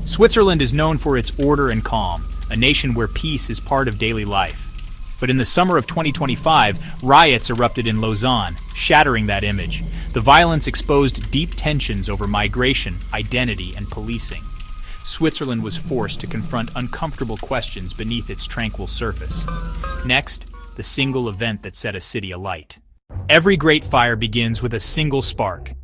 Switzerland is known for its order and calm, a nation where peace is part of daily life. But in the summer of 2025, riots erupted in Lausanne, shattering that image. The violence exposed deep tensions over migration, identity, and policing. Switzerland was forced to confront uncomfortable questions beneath its tranquil surface. Next, the single event that set a city alight. Every great fire begins with a single spark.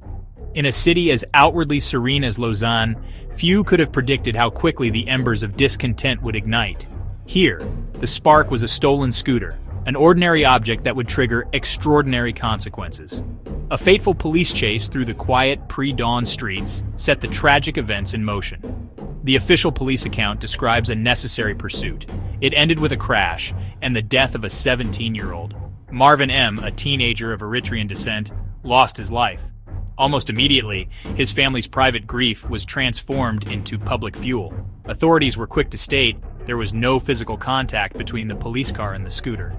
In a city as outwardly serene as Lausanne, few could have predicted how quickly the embers of discontent would ignite. Here, the spark was a stolen scooter, an ordinary object that would trigger extraordinary consequences. A fateful police chase through the quiet, pre-dawn streets set the tragic events in motion. The official police account describes a necessary pursuit. It ended with a crash and the death of a 17-year-old. Marvin M., a teenager of Eritrean descent, lost his life. Almost immediately, his family's private grief was transformed into public fuel. Authorities were quick to state there was no physical contact between the police car and the scooter.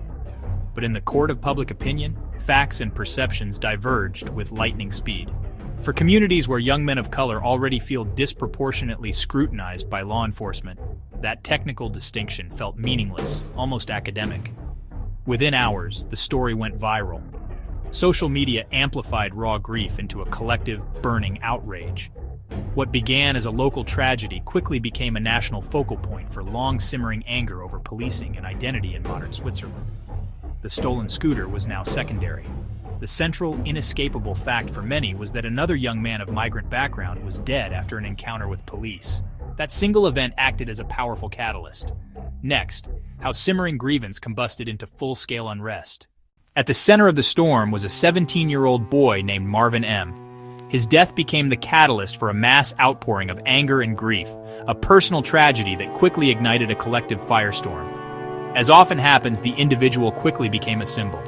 But in the court of public opinion, facts and perceptions diverged with lightning speed. For communities where young men of color already feel disproportionately scrutinized by law enforcement, that technical distinction felt meaningless, almost academic. Within hours, the story went viral. Social media amplified raw grief into a collective, burning outrage. What began as a local tragedy quickly became a national focal point for long-simmering anger over policing and identity in modern Switzerland. The stolen scooter was now secondary. The central, inescapable fact for many was that another young man of migrant background was dead after an encounter with police. That single event acted as a powerful catalyst. Next, how simmering grievance combusted into full-scale unrest. At the center of the storm was a 17-year-old boy named Marvin M. His death became the catalyst for a mass outpouring of anger and grief, a personal tragedy that quickly ignited a collective firestorm. As often happens, the individual quickly became a symbol.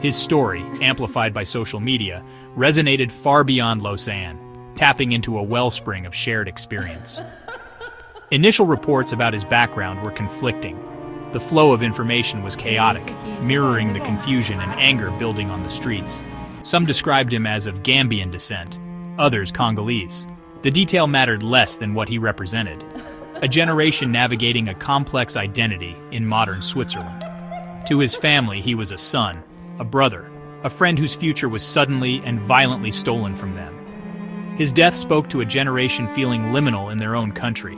His story, amplified by social media, resonated far beyond Lausanne, tapping into a wellspring of shared experience. Initial reports about his background were conflicting. The flow of information was chaotic, mirroring the confusion and anger building on the streets. Some described him as of Gambian descent, others Congolese. The detail mattered less than what he represented. A generation navigating a complex identity in modern Switzerland. To his family, he was a son, a brother, a friend whose future was suddenly and violently stolen from them. His death spoke to a generation feeling liminal in their own country,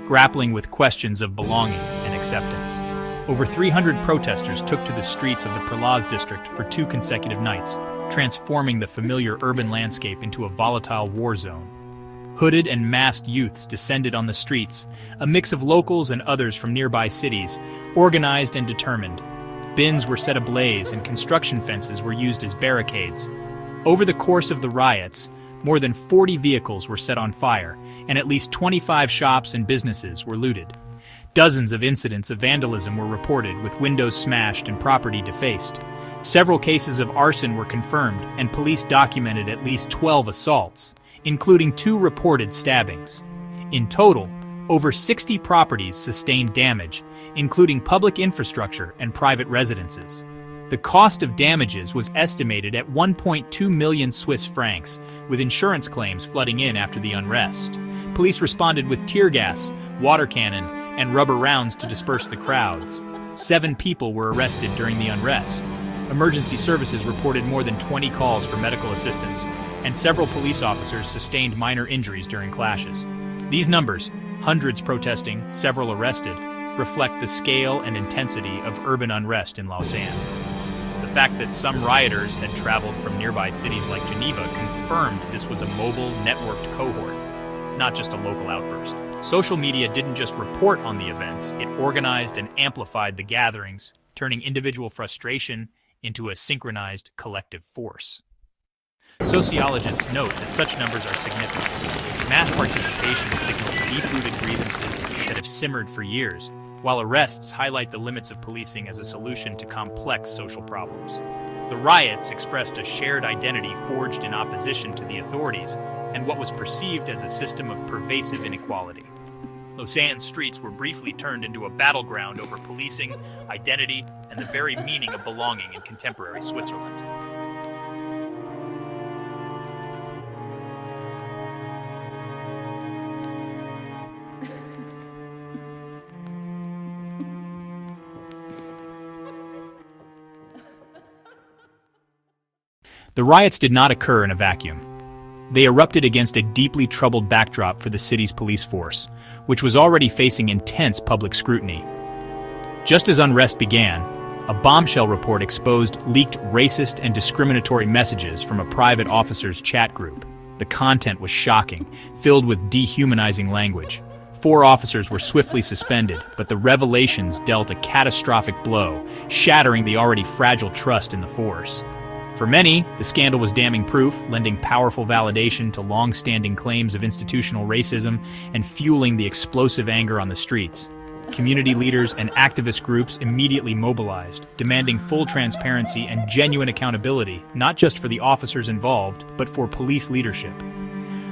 grappling with questions of belonging and acceptance. Over 300 protesters took to the streets of the Perlaz district for 2 consecutive nights, transforming the familiar urban landscape into a volatile war zone. Hooded and masked youths descended on the streets, a mix of locals and others from nearby cities, organized and determined. Bins were set ablaze and construction fences were used as barricades. Over the course of the riots, more than 40 vehicles were set on fire, and at least 25 shops and businesses were looted. Dozens of incidents of vandalism were reported, with windows smashed and property defaced. Several cases of arson were confirmed, and police documented at least 12 assaults, including 2 reported stabbings. In total, over 60 properties sustained damage, including public infrastructure and private residences. The cost of damages was estimated at 1.2 million Swiss francs, with insurance claims flooding in after the unrest. Police responded with tear gas, water cannon, and rubber rounds to disperse the crowds. 7 people were arrested during the unrest. Emergency services reported more than 20 calls for medical assistance, and several police officers sustained minor injuries during clashes. These numbers, hundreds protesting, several arrested, reflect the scale and intensity of urban unrest in Lausanne. The fact that some rioters had traveled from nearby cities like Geneva confirmed this was a mobile, networked cohort, not just a local outburst. Social media didn't just report on the events, it organized and amplified the gatherings, turning individual frustration into a synchronized collective force. Sociologists note that such numbers are significant. Mass participation signals deep-rooted grievances that have simmered for years, while arrests highlight the limits of policing as a solution to complex social problems. The riots expressed a shared identity forged in opposition to the authorities and what was perceived as a system of pervasive inequality. Lausanne's streets were briefly turned into a battleground over policing, identity, and the very meaning of belonging in contemporary Switzerland. The riots did not occur in a vacuum. They erupted against a deeply troubled backdrop for the city's police force, which was already facing intense public scrutiny. Just as unrest began, a bombshell report exposed leaked racist and discriminatory messages from a private officer's chat group. The content was shocking, filled with dehumanizing language. 4 officers were swiftly suspended, but the revelations dealt a catastrophic blow, shattering the already fragile trust in the force. For many, the scandal was damning proof, lending powerful validation to long-standing claims of institutional racism and fueling the explosive anger on the streets. Community leaders and activist groups immediately mobilized, demanding full transparency and genuine accountability, not just for the officers involved, but for police leadership.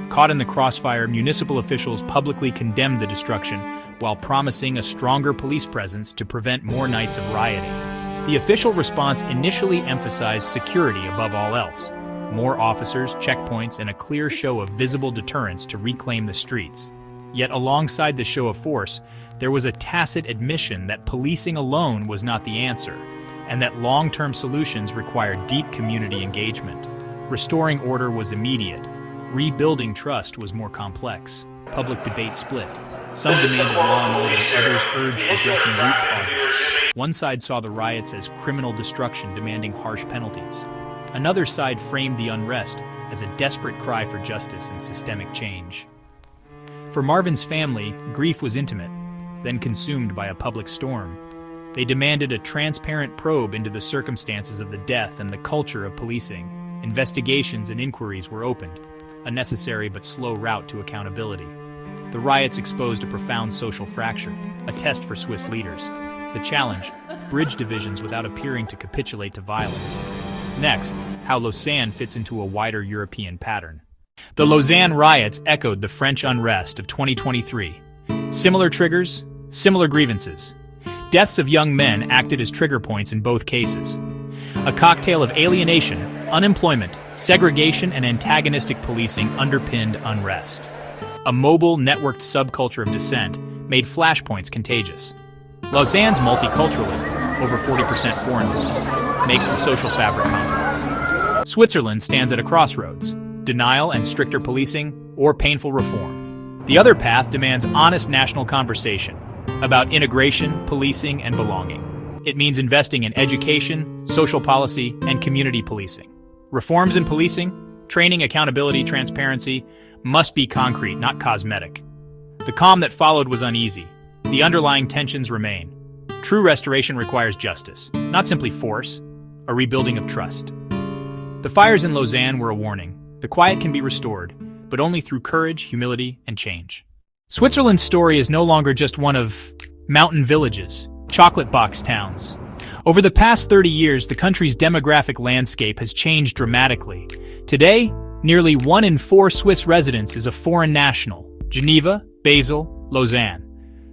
Caught in the crossfire, municipal officials publicly condemned the destruction while promising a stronger police presence to prevent more nights of rioting. The official response initially emphasized security above all else. More officers, checkpoints, and a clear show of visible deterrence to reclaim the streets. Yet alongside the show of force, there was a tacit admission that policing alone was not the answer, and that long-term solutions required deep community engagement. Restoring order was immediate. Rebuilding trust was more complex. Public debate split. Some demanded law and order, others urged addressing root causes. One side saw the riots as criminal destruction demanding harsh penalties. Another side framed the unrest as a desperate cry for justice and systemic change. For Marvin's family, grief was intimate, then consumed by a public storm. They demanded a transparent probe into the circumstances of the death and the culture of policing. Investigations and inquiries were opened, a necessary but slow route to accountability. The riots exposed a profound social fracture, a test for Swiss leaders. The challenge: bridge divisions without appearing to capitulate to violence. Next, how Lausanne fits into a wider European pattern. The Lausanne riots echoed the French unrest of 2023. Similar triggers, similar grievances. Deaths of young men acted as trigger points in both cases. A cocktail of alienation, unemployment, segregation, and antagonistic policing underpinned unrest. A mobile, networked subculture of dissent made flashpoints contagious. Lausanne's multiculturalism, over 40% foreign-born, makes the social fabric complex. Switzerland stands at a crossroads: denial and stricter policing, or painful reform. The other path demands honest national conversation about integration, policing, and belonging. It means investing in education, social policy, and community policing. Reforms in policing, training, accountability, transparency, must be concrete, not cosmetic. The calm that followed was uneasy. The underlying tensions remain. True restoration requires justice, not simply force, a rebuilding of trust. The fires in Lausanne were a warning. The quiet can be restored, but only through courage, humility, and change. Switzerland's story is no longer just one of mountain villages, chocolate box towns. Over the past 30 years, the country's demographic landscape has changed dramatically. Today, nearly 1 in 4 Swiss residents is a foreign national: Geneva, Basel, Lausanne.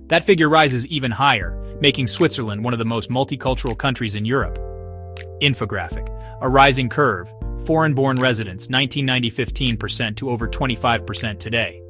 That figure rises even higher, making Switzerland one of the most multicultural countries in Europe. Infographic: a rising curve. Foreign-born residents, 1990 15% to over 25% today.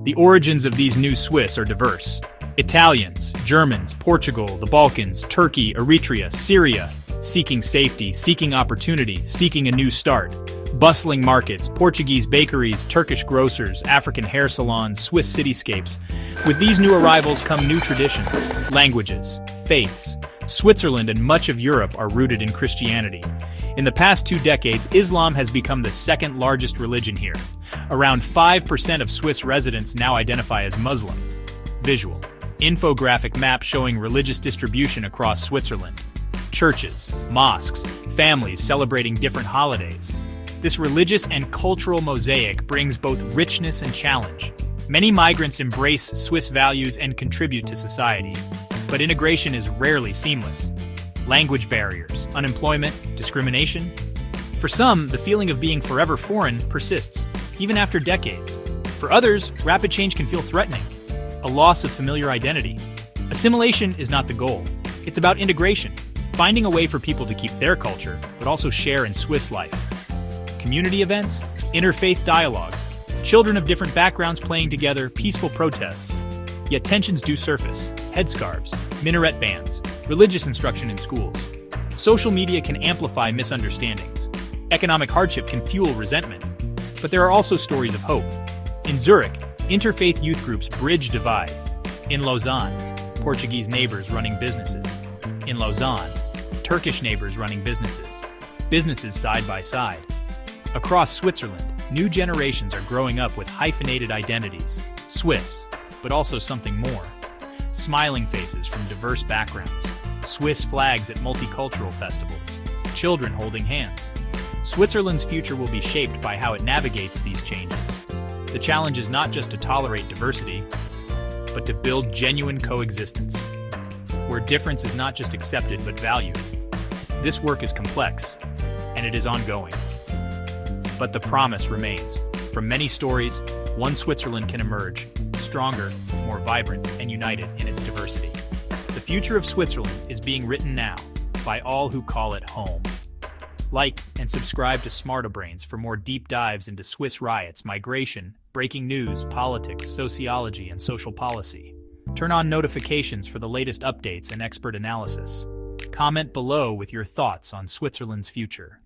The origins of these new Swiss are diverse. Italians, Germans, Portugal, the Balkans, Turkey, Eritrea, Syria, seeking safety, seeking opportunity, seeking a new start. Bustling markets, Portuguese bakeries, Turkish grocers, African hair salons, Swiss cityscapes. With these new arrivals come new traditions, languages, faiths. Switzerland and much of Europe are rooted in Christianity. In the past 2 decades, Islam has become the second largest religion here. Around 5% of Swiss residents now identify as Muslim. Visual: infographic map showing religious distribution across Switzerland. Churches, mosques, families celebrating different holidays. This religious and cultural mosaic brings both richness and challenge. Many migrants embrace Swiss values and contribute to society, but integration is rarely seamless. Language barriers, unemployment, discrimination. For some, the feeling of being forever foreign persists, even after decades. For others, rapid change can feel threatening, a loss of familiar identity. Assimilation is not the goal. It's about integration, finding a way for people to keep their culture, but also share in Swiss life. Community events, interfaith dialogues, children of different backgrounds playing together, peaceful protests. Yet tensions do surface: headscarves, minaret bands, religious instruction in schools. Social media can amplify misunderstandings. Economic hardship can fuel resentment. But there are also stories of hope. In Zurich, interfaith youth groups bridge divides. In Lausanne, Portuguese neighbors running businesses. In Lausanne, Turkish neighbors running businesses. Businesses side by side. Across Switzerland, new generations are growing up with hyphenated identities. Swiss, but also something more. Smiling faces from diverse backgrounds. Swiss flags at multicultural festivals. Children holding hands. Switzerland's future will be shaped by how it navigates these changes. The challenge is not just to tolerate diversity, but to build genuine coexistence, where difference is not just accepted but valued. This work is complex, and it is ongoing. But the promise remains. From many stories, one Switzerland can emerge, stronger, more vibrant, and united in its diversity. The future of Switzerland is being written now by all who call it home. Like and subscribe to Smartobrains for more deep dives into Swiss riots, migration, breaking news, politics, sociology, and social policy. Turn on notifications for the latest updates and expert analysis. Comment below with your thoughts on Switzerland's future.